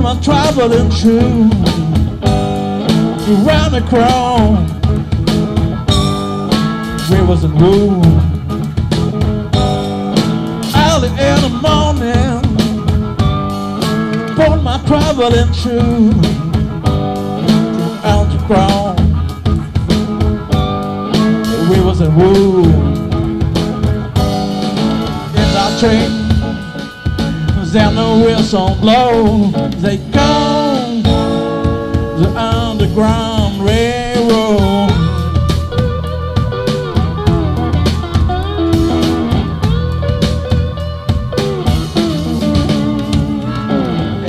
my traveling shoes around the crown, rivers and woods. Early in the morning, put my traveling shoes around the crown, rivers and woods. In that train, and the whistle blow, they go the Underground Railroad.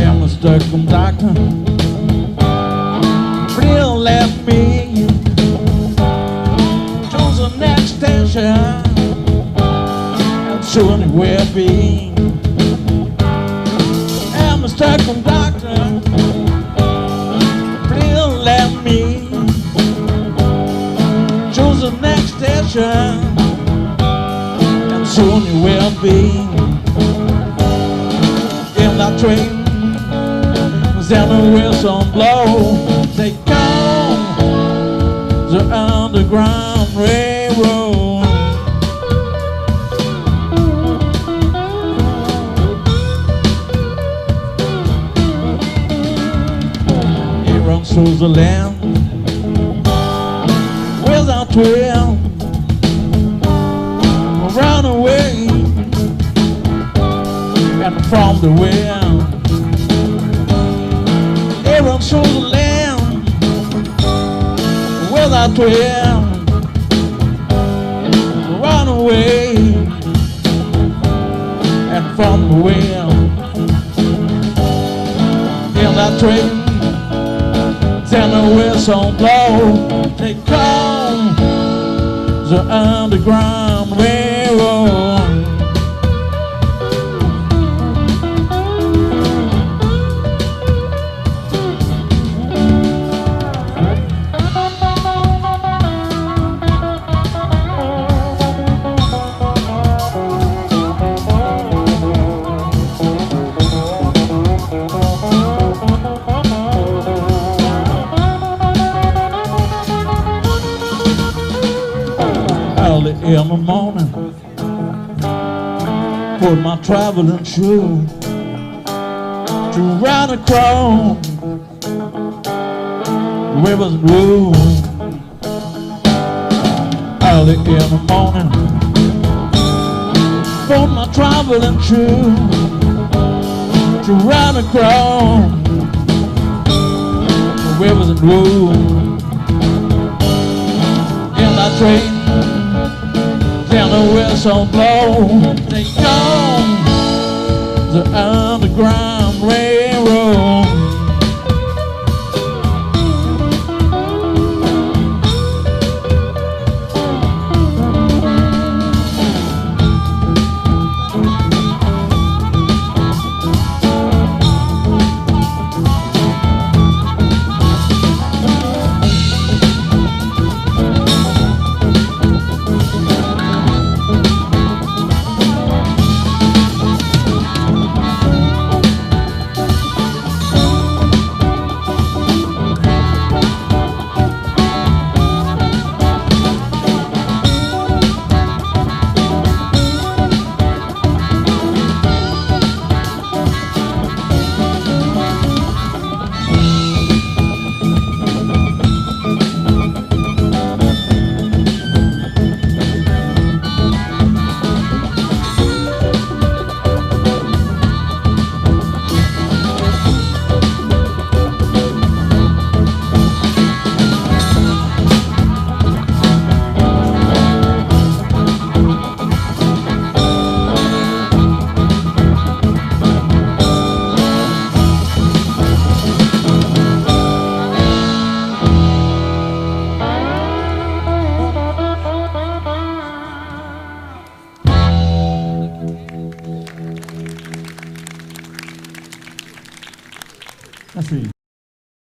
And Mr. Conductor, please let me choose the next station, and soon it will be. Mr. Conductor, please let me choose the next station, and soon you will be. In that train, then the whistle blow, they come the Underground Railroad. Through the land without will, run away and from the wind. It runs through the land without will, run away and from the wind. In that train, and the whistle blow, they call the Underground Railroad. In the morning, put my traveling shoes to ride across rivers and woods. Early in the morning, put my traveling shoes to ride across rivers and woods. In that train, and the whistle blow, they come the